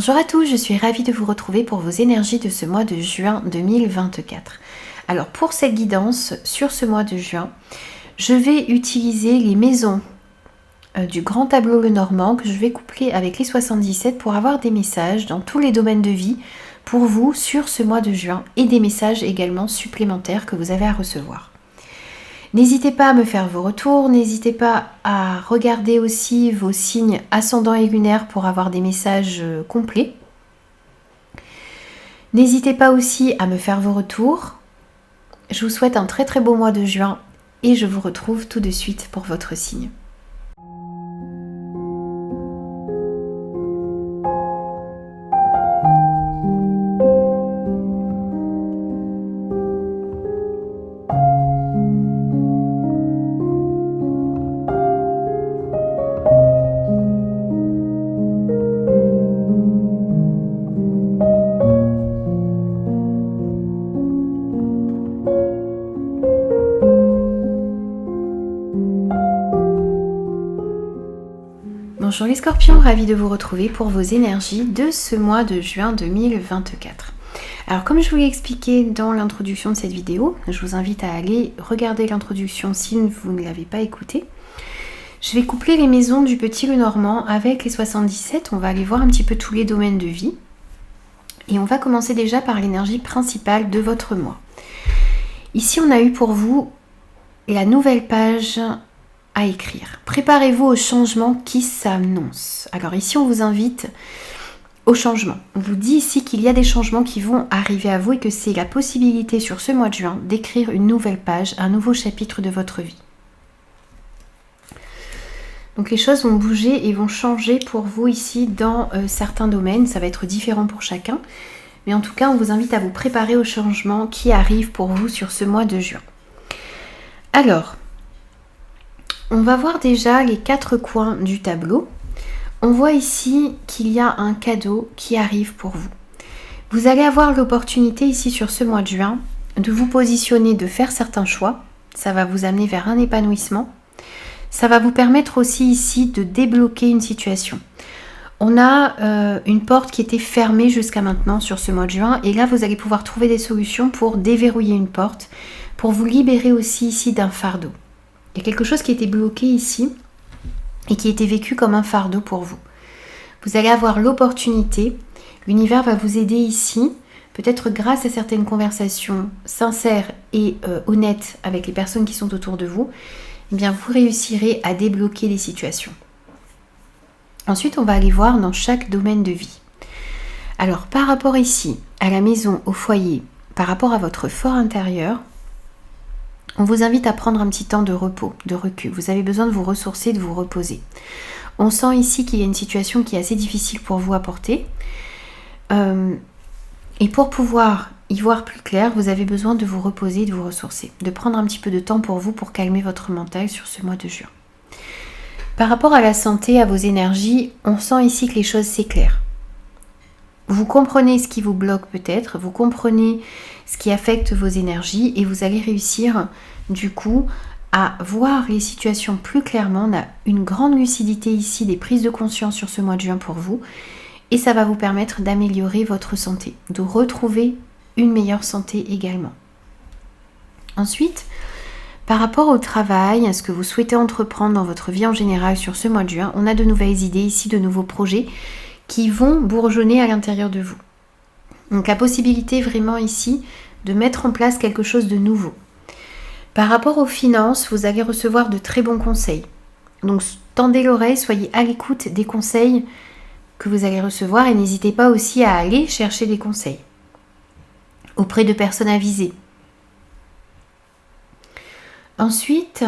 Bonjour à tous, je suis ravie de vous retrouver pour vos énergies de ce mois de juin 2024. Alors pour cette guidance sur ce mois de juin, je vais utiliser les maisons du grand tableau Lenormand que je vais coupler avec les 77 pour avoir des messages dans tous les domaines de vie pour vous sur ce mois de juin et des messages également supplémentaires que vous avez à recevoir. N'hésitez pas à me faire vos retours, n'hésitez pas à regarder aussi vos signes ascendants et lunaires pour avoir des messages complets. N'hésitez pas aussi à me faire vos retours. Je vous souhaite un très très beau mois de juin et je vous retrouve tout de suite pour votre signe. Bonjour les scorpions, ravie de vous retrouver pour vos énergies de ce mois de juin 2024. Alors comme je vous l'ai expliqué dans l'introduction de cette vidéo, je vous invite à aller regarder l'introduction si vous ne l'avez pas écoutée. Je vais coupler les maisons du petit Lenormand avec les 77, on va aller voir un petit peu tous les domaines de vie. Et on va commencer déjà par l'énergie principale de votre mois. Ici on a eu pour vous la nouvelle page à écrire. Préparez-vous au changement qui s'annonce. Alors ici on vous invite au changement. On vous dit ici qu'il y a des changements qui vont arriver à vous et que c'est la possibilité sur ce mois de juin d'écrire une nouvelle page, un nouveau chapitre de votre vie. Donc les choses vont bouger et vont changer pour vous ici dans certains domaines. Ça va être différent pour chacun. Mais en tout cas, on vous invite à vous préparer au changement qui arrive pour vous sur ce mois de juin. Alors, on va voir déjà les 4 coins du tableau. On voit ici qu'il y a un cadeau qui arrive pour vous. Vous allez avoir l'opportunité ici sur ce mois de juin de vous positionner, de faire certains choix. Ça va vous amener vers un épanouissement. Ça va vous permettre aussi ici de débloquer une situation. On a une porte qui était fermée jusqu'à maintenant sur ce mois de juin et là vous allez pouvoir trouver des solutions pour déverrouiller une porte, pour vous libérer aussi ici d'un fardeau. Il y a quelque chose qui était bloqué ici et qui était vécu comme un fardeau pour vous. Vous allez avoir l'opportunité, l'univers va vous aider ici, peut-être grâce à certaines conversations sincères et honnêtes avec les personnes qui sont autour de vous, eh bien vous réussirez à débloquer les situations. Ensuite, on va aller voir dans chaque domaine de vie. Alors, par rapport ici à la maison, au foyer, par rapport à votre fort intérieur, on vous invite à prendre un petit temps de repos, de recul. Vous avez besoin de vous ressourcer, de vous reposer. On sent ici qu'il y a une situation qui est assez difficile pour vous à porter. Et pour pouvoir y voir plus clair, vous avez besoin de vous reposer, de vous ressourcer. De prendre un petit peu de temps pour vous, pour calmer votre mental sur ce mois de juin. Par rapport à la santé, à vos énergies, on sent ici que les choses s'éclairent. Vous comprenez ce qui vous bloque peut-être, vous comprenez ce qui affecte vos énergies et vous allez réussir du coup à voir les situations plus clairement. On a une grande lucidité ici, des prises de conscience sur ce mois de juin pour vous et ça va vous permettre d'améliorer votre santé, de retrouver une meilleure santé également. Ensuite, par rapport au travail, à ce que vous souhaitez entreprendre dans votre vie en général sur ce mois de juin, on a de nouvelles idées ici, de nouveaux projets qui vont bourgeonner à l'intérieur de vous. Donc la possibilité vraiment ici de mettre en place quelque chose de nouveau. Par rapport aux finances, vous allez recevoir de très bons conseils. Donc tendez l'oreille, soyez à l'écoute des conseils que vous allez recevoir et n'hésitez pas aussi à aller chercher des conseils auprès de personnes avisées. Ensuite,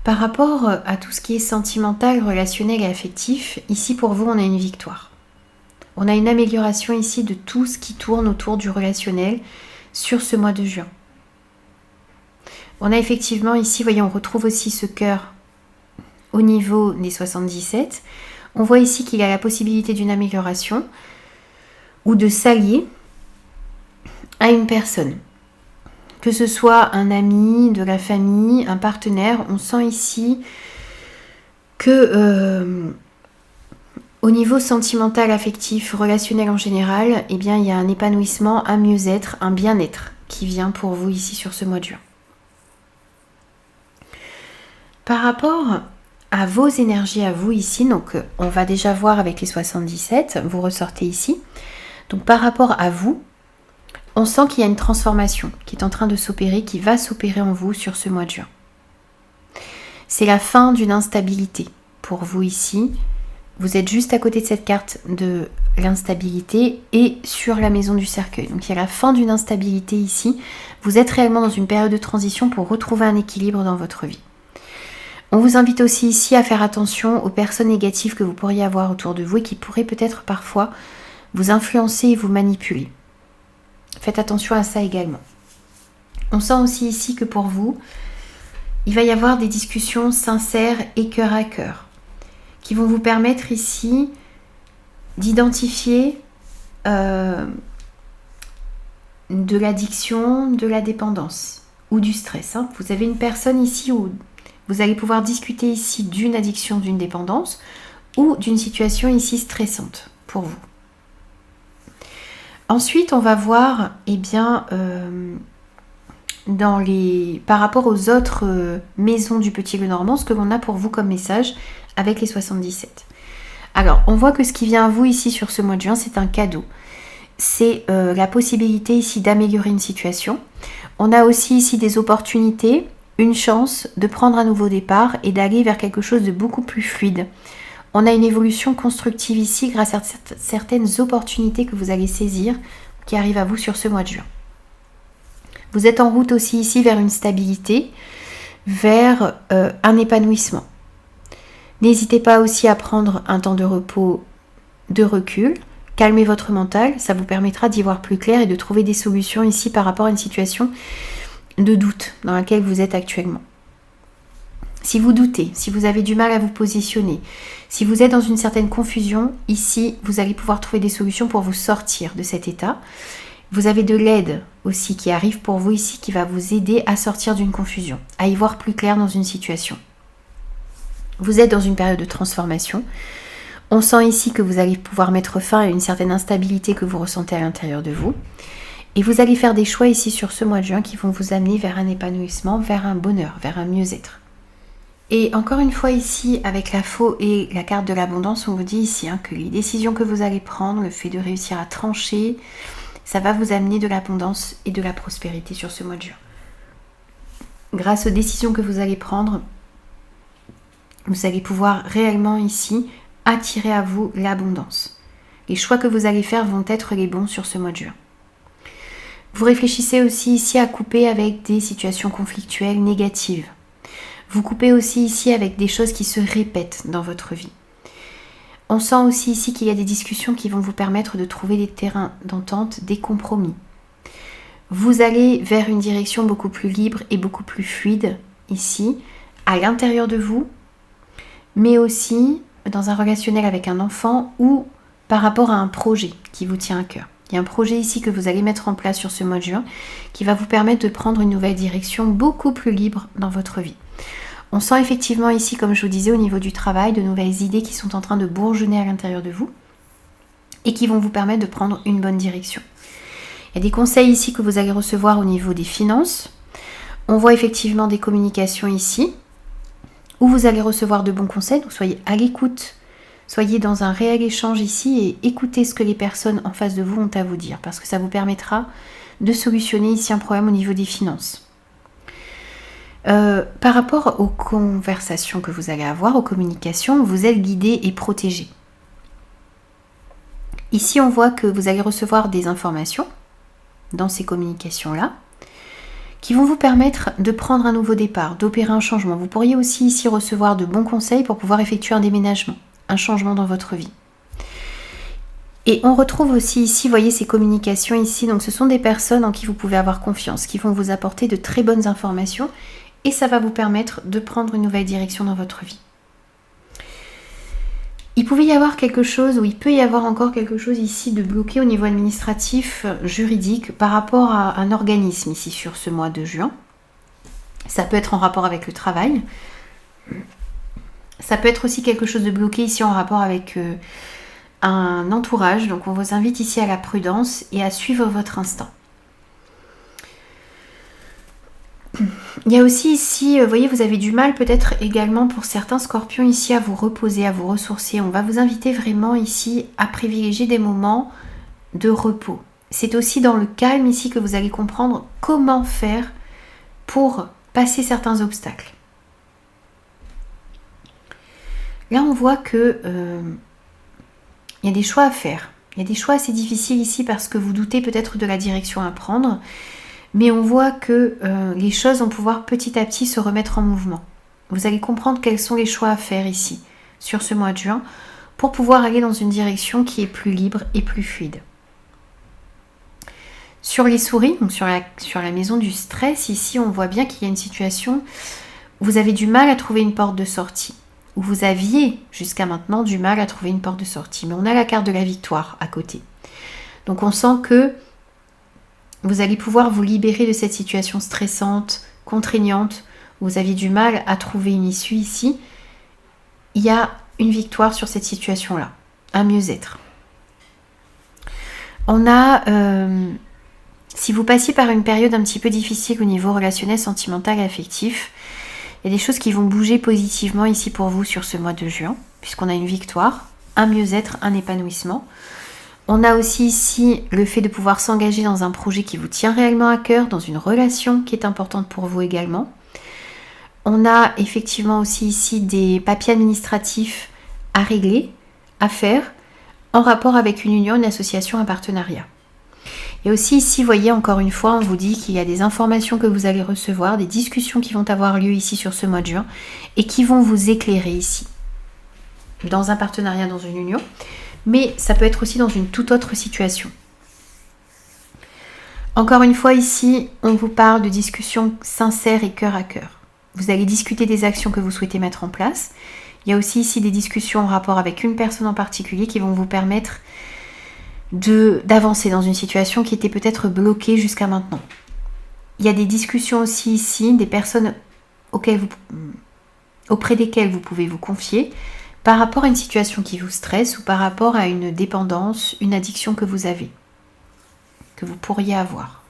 par rapport à tout ce qui est sentimental, relationnel et affectif, ici pour vous on a une victoire. On a une amélioration ici de tout ce qui tourne autour du relationnel sur ce mois de juin. On a effectivement ici, voyez, on retrouve aussi ce cœur au niveau des 77. On voit ici qu'il y a la possibilité d'une amélioration ou de s'allier à une personne. Que ce soit un ami, de la famille, un partenaire, on sent ici que Au niveau sentimental, affectif, relationnel en général, eh bien, il y a un épanouissement, un mieux-être, un bien-être qui vient pour vous ici sur ce mois de juin. Par rapport à vos énergies à vous ici, donc on va déjà voir avec les 77, vous ressortez ici. Donc par rapport à vous, on sent qu'il y a une transformation qui est en train de s'opérer, qui va s'opérer en vous sur ce mois de juin. C'est la fin d'une instabilité pour vous ici. Vous êtes juste à côté de cette carte de l'instabilité et sur la maison du cercueil. Donc il y a la fin d'une instabilité ici. Vous êtes réellement dans une période de transition pour retrouver un équilibre dans votre vie. On vous invite aussi ici à faire attention aux personnes négatives que vous pourriez avoir autour de vous et qui pourraient peut-être parfois vous influencer et vous manipuler. Faites attention à ça également. On sent aussi ici que pour vous, il va y avoir des discussions sincères et cœur à cœur qui vont vous permettre ici d'identifier de l'addiction, de la dépendance ou du stress. Vous avez une personne ici où vous allez pouvoir discuter ici d'une addiction, d'une dépendance ou d'une situation ici stressante pour vous. Ensuite, on va voir, par rapport aux autres maisons du Petit Lenormand, ce que l'on a pour vous comme message avec les 77. Alors, on voit que ce qui vient à vous ici sur ce mois de juin, c'est un cadeau. C'est la possibilité ici d'améliorer une situation. On a aussi ici des opportunités, une chance de prendre un nouveau départ et d'aller vers quelque chose de beaucoup plus fluide. On a une évolution constructive ici grâce à certaines opportunités que vous allez saisir qui arrivent à vous sur ce mois de juin. Vous êtes en route aussi ici vers une stabilité, vers un épanouissement. N'hésitez pas aussi à prendre un temps de repos, de recul. Calmez votre mental, ça vous permettra d'y voir plus clair et de trouver des solutions ici par rapport à une situation de doute dans laquelle vous êtes actuellement. Si vous doutez, si vous avez du mal à vous positionner, si vous êtes dans une certaine confusion, ici, vous allez pouvoir trouver des solutions pour vous sortir de cet état. Vous avez de l'aide aussi qui arrive pour vous ici, qui va vous aider à sortir d'une confusion, à y voir plus clair dans une situation. Vous êtes dans une période de transformation. On sent ici que vous allez pouvoir mettre fin à une certaine instabilité que vous ressentez à l'intérieur de vous. Et vous allez faire des choix ici sur ce mois de juin qui vont vous amener vers un épanouissement, vers un bonheur, vers un mieux-être. Et encore une fois ici, avec la faux et la carte de l'abondance, on vous dit ici que les décisions que vous allez prendre, le fait de réussir à trancher, ça va vous amener de l'abondance et de la prospérité sur ce mois de juin. Grâce aux décisions que vous allez prendre, vous allez pouvoir réellement ici attirer à vous l'abondance. Les choix que vous allez faire vont être les bons sur ce mois de juin. Vous réfléchissez aussi ici à couper avec des situations conflictuelles négatives. Vous coupez aussi ici avec des choses qui se répètent dans votre vie. On sent aussi ici qu'il y a des discussions qui vont vous permettre de trouver des terrains d'entente, des compromis. Vous allez vers une direction beaucoup plus libre et beaucoup plus fluide ici, à l'intérieur de vous, mais aussi dans un relationnel avec un enfant ou par rapport à un projet qui vous tient à cœur. Il y a un projet ici que vous allez mettre en place sur ce mois de juin qui va vous permettre de prendre une nouvelle direction beaucoup plus libre dans votre vie. On sent effectivement ici, comme je vous disais, au niveau du travail, de nouvelles idées qui sont en train de bourgeonner à l'intérieur de vous et qui vont vous permettre de prendre une bonne direction. Il y a des conseils ici que vous allez recevoir au niveau des finances. On voit effectivement des communications ici où vous allez recevoir de bons conseils. Donc soyez à l'écoute, soyez dans un réel échange ici et écoutez ce que les personnes en face de vous ont à vous dire parce que ça vous permettra de solutionner ici un problème au niveau des finances. Par rapport aux conversations que vous allez avoir, aux communications, vous êtes guidé et protégé. Ici, on voit que vous allez recevoir des informations dans ces communications-là qui vont vous permettre de prendre un nouveau départ, d'opérer un changement. Vous pourriez aussi ici recevoir de bons conseils pour pouvoir effectuer un déménagement, un changement dans votre vie. Et on retrouve aussi ici, vous voyez ces communications ici, donc ce sont des personnes en qui vous pouvez avoir confiance, qui vont vous apporter de très bonnes informations et ça va vous permettre de prendre une nouvelle direction dans votre vie. Il pouvait y avoir quelque chose, ou il peut y avoir encore quelque chose ici de bloqué au niveau administratif, juridique, par rapport à un organisme ici sur ce mois de juin. Ça peut être en rapport avec le travail. Ça peut être aussi quelque chose de bloqué ici en rapport avec un entourage. Donc on vous invite ici à la prudence et à suivre votre instinct. Il y a aussi ici, vous voyez, vous avez du mal peut-être également pour certains scorpions ici à vous reposer, à vous ressourcer. On va vous inviter vraiment ici à privilégier des moments de repos. C'est aussi dans le calme ici que vous allez comprendre comment faire pour passer certains obstacles. Là, on voit que il y a des choix à faire. Il y a des choix assez difficiles ici parce que vous doutez peut-être de la direction à prendre. Mais on voit que les choses vont pouvoir petit à petit se remettre en mouvement. Vous allez comprendre quels sont les choix à faire ici, sur ce mois de juin, pour pouvoir aller dans une direction qui est plus libre et plus fluide. Sur les souris, donc sur la maison du stress, ici on voit bien qu'il y a une situation où vous avez du mal à trouver une porte de sortie. Où vous aviez jusqu'à maintenant du mal à trouver une porte de sortie. Mais on a la carte de la victoire à côté. Donc on sent que vous allez pouvoir vous libérer de cette situation stressante, contraignante, où vous aviez du mal à trouver une issue ici. Il y a une victoire sur cette situation-là, un mieux-être. On a, si vous passiez par une période un petit peu difficile au niveau relationnel, sentimental et affectif, il y a des choses qui vont bouger positivement ici pour vous sur ce mois de juin, puisqu'on a une victoire, un mieux-être, un épanouissement. On a aussi ici le fait de pouvoir s'engager dans un projet qui vous tient réellement à cœur, dans une relation qui est importante pour vous également. On a effectivement aussi ici des papiers administratifs à régler, à faire, en rapport avec une union, une association, un partenariat. Et aussi ici, vous voyez, encore une fois, on vous dit qu'il y a des informations que vous allez recevoir, des discussions qui vont avoir lieu ici sur ce mois de juin et qui vont vous éclairer ici, dans un partenariat, dans une union. Mais ça peut être aussi dans une toute autre situation. Encore une fois ici, on vous parle de discussions sincères et cœur à cœur. Vous allez discuter des actions que vous souhaitez mettre en place. Il y a aussi ici des discussions en rapport avec une personne en particulier qui vont vous permettre d'avancer dans une situation qui était peut-être bloquée jusqu'à maintenant. Il y a des discussions aussi ici, des personnes auprès desquelles vous pouvez vous confier, par rapport à une situation qui vous stresse ou par rapport à une dépendance, une addiction que vous avez, que vous pourriez avoir.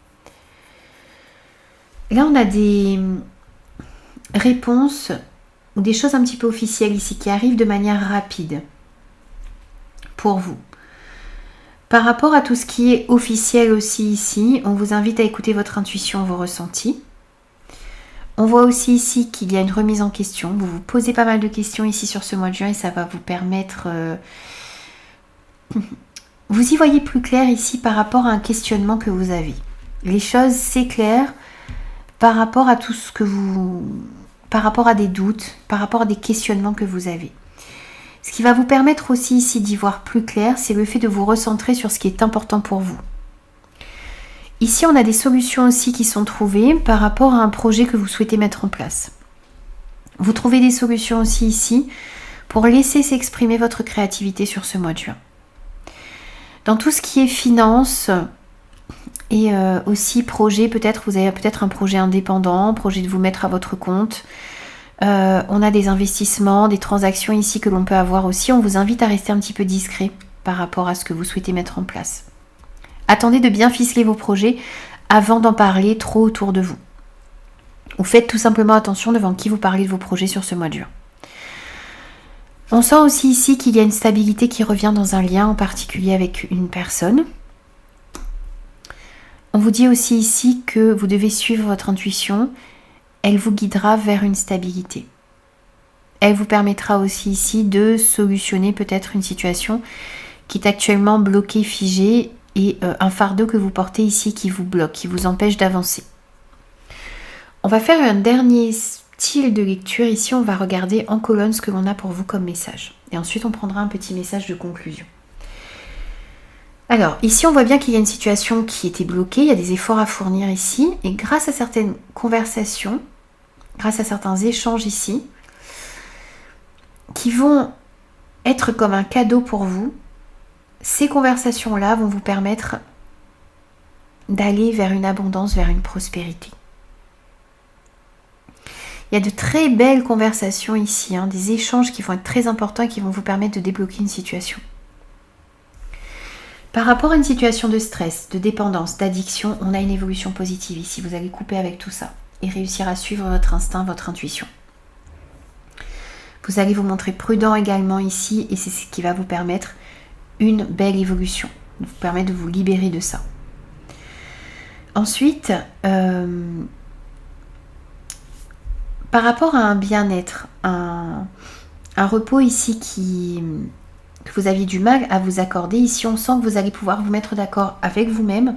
Là, on a des réponses ou des choses un petit peu officielles ici qui arrivent de manière rapide pour vous. Par rapport à tout ce qui est officiel aussi ici, on vous invite à écouter votre intuition, vos ressentis. On voit aussi ici qu'il y a une remise en question. Vous vous posez pas mal de questions ici sur ce mois de juin et ça va vous permettre... Vous y voyez plus clair ici par rapport à un questionnement que vous avez. Les choses s'éclairent par rapport à tout ce que vous... par rapport à des doutes, par rapport à des questionnements que vous avez. Ce qui va vous permettre aussi ici d'y voir plus clair, c'est le fait de vous recentrer sur ce qui est important pour vous. Ici, on a des solutions aussi qui sont trouvées par rapport à un projet que vous souhaitez mettre en place. Vous trouvez des solutions aussi ici pour laisser s'exprimer votre créativité sur ce mois de juin. Dans tout ce qui est finance et aussi projet, peut-être vous avez peut-être un projet indépendant, projet de vous mettre à votre compte. On a des investissements, des transactions ici que l'on peut avoir aussi. On vous invite à rester un petit peu discret par rapport à ce que vous souhaitez mettre en place. Attendez de bien ficeler vos projets avant d'en parler trop autour de vous. Ou faites tout simplement attention devant qui vous parlez de vos projets sur ce mois de juin. On sent aussi ici qu'il y a une stabilité qui revient dans un lien en particulier avec une personne. On vous dit aussi ici que vous devez suivre votre intuition. Elle vous guidera vers une stabilité. Elle vous permettra aussi ici de solutionner peut-être une situation qui est actuellement bloquée, figée et un fardeau que vous portez ici qui vous bloque, qui vous empêche d'avancer. On va faire un dernier style de lecture. Ici, on va regarder en colonne ce que l'on a pour vous comme message. Et ensuite, on prendra un petit message de conclusion. Alors, ici, on voit bien qu'il y a une situation qui était bloquée. Il y a des efforts à fournir ici. Et grâce à certaines conversations, grâce à certains échanges ici, qui vont être comme un cadeau pour vous, ces conversations-là vont vous permettre d'aller vers une abondance, vers une prospérité. Il y a de très belles conversations ici, des échanges qui vont être très importants et qui vont vous permettre de débloquer une situation. Par rapport à une situation de stress, de dépendance, d'addiction, on a une évolution positive ici. Vous allez couper avec tout ça et réussir à suivre votre instinct, votre intuition. Vous allez vous montrer prudent également ici et c'est ce qui va vous permettre une belle évolution, vous permettre de vous libérer de ça. Ensuite, par rapport à un bien-être, un repos ici que vous aviez du mal à vous accorder, ici on sent que vous allez pouvoir vous mettre d'accord avec vous-même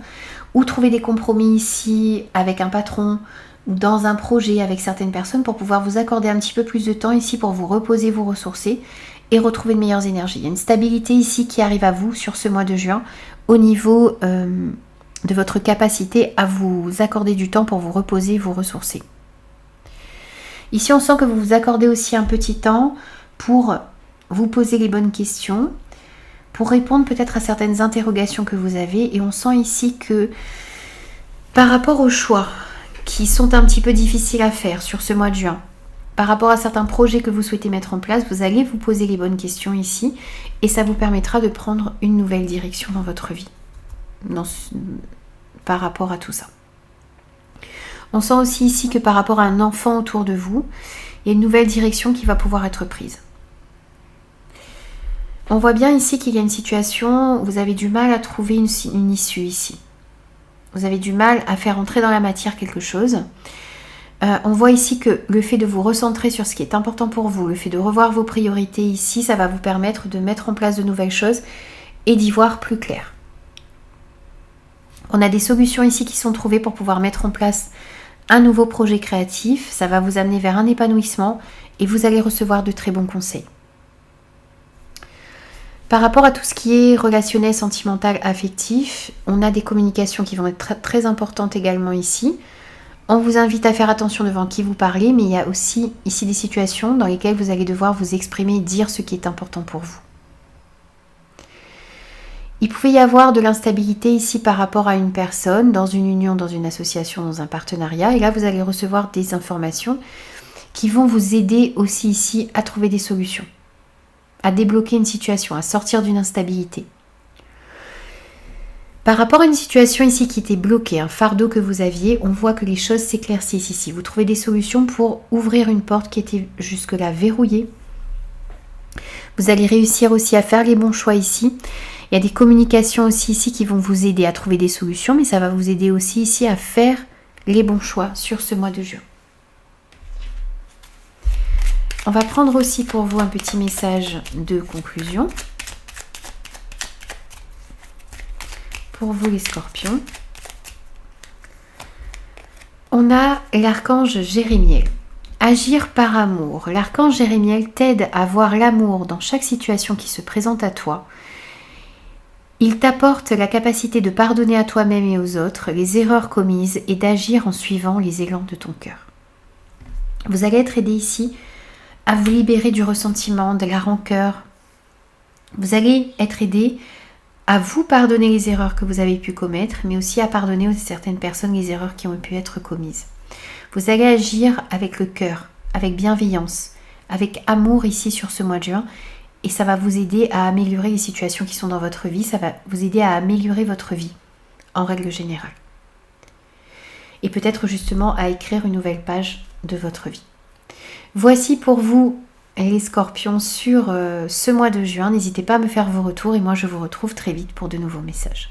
ou trouver des compromis ici avec un patron ou dans un projet avec certaines personnes pour pouvoir vous accorder un petit peu plus de temps ici pour vous reposer, vous ressourcer et retrouver de meilleures énergies. Il y a une stabilité ici qui arrive à vous sur ce mois de juin au niveau de votre capacité à vous accorder du temps pour vous reposer, vous ressourcer. Ici on sent que vous vous accordez aussi un petit temps pour vous poser les bonnes questions, pour répondre peut-être à certaines interrogations que vous avez. Et on sent ici que par rapport aux choix qui sont un petit peu difficiles à faire sur ce mois de juin, par rapport à certains projets que vous souhaitez mettre en place, vous allez vous poser les bonnes questions ici et ça vous permettra de prendre une nouvelle direction dans votre vie par rapport à tout ça. On sent aussi ici que par rapport à un enfant autour de vous, il y a une nouvelle direction qui va pouvoir être prise. On voit bien ici qu'il y a une situation où vous avez du mal à trouver une issue ici. Vous avez du mal à faire entrer dans la matière quelque chose. On voit ici que le fait de vous recentrer sur ce qui est important pour vous, le fait de revoir vos priorités ici, ça va vous permettre de mettre en place de nouvelles choses et d'y voir plus clair. On a des solutions ici qui sont trouvées pour pouvoir mettre en place un nouveau projet créatif. Ça va vous amener vers un épanouissement et vous allez recevoir de très bons conseils. Par rapport à tout ce qui est relationnel, sentimental, affectif, on a des communications qui vont être très, très importantes également ici. On vous invite à faire attention devant qui vous parlez, mais il y a aussi ici des situations dans lesquelles vous allez devoir vous exprimer et dire ce qui est important pour vous. Il pouvait y avoir de l'instabilité ici par rapport à une personne, dans une union, dans une association, dans un partenariat. Et là, vous allez recevoir des informations qui vont vous aider aussi ici à trouver des solutions, à débloquer une situation, à sortir d'une instabilité. Par rapport à une situation ici qui était bloquée, un fardeau que vous aviez, on voit que les choses s'éclaircissent ici. Vous trouvez des solutions pour ouvrir une porte qui était jusque-là verrouillée. Vous allez réussir aussi à faire les bons choix ici. Il y a des communications aussi ici qui vont vous aider à trouver des solutions, mais ça va vous aider aussi ici à faire les bons choix sur ce mois de juin. On va prendre aussi pour vous un petit message de conclusion. Pour vous les scorpions. On a l'archange Jérémiel. Agir par amour. L'archange Jérémiel t'aide à voir l'amour dans chaque situation qui se présente à toi. Il t'apporte la capacité de pardonner à toi-même et aux autres les erreurs commises et d'agir en suivant les élans de ton cœur. Vous allez être aidé ici à vous libérer du ressentiment, de la rancœur. Vous allez être aidé à vous pardonner les erreurs que vous avez pu commettre, mais aussi à pardonner à certaines personnes les erreurs qui ont pu être commises. Vous allez agir avec le cœur, avec bienveillance, avec amour ici sur ce mois de juin. Et ça va vous aider à améliorer les situations qui sont dans votre vie. Ça va vous aider à améliorer votre vie, en règle générale. Et peut-être justement à écrire une nouvelle page de votre vie. Voici pour vous les scorpions sur ce mois de juin. N'hésitez pas à me faire vos retours et moi je vous retrouve très vite pour de nouveaux messages.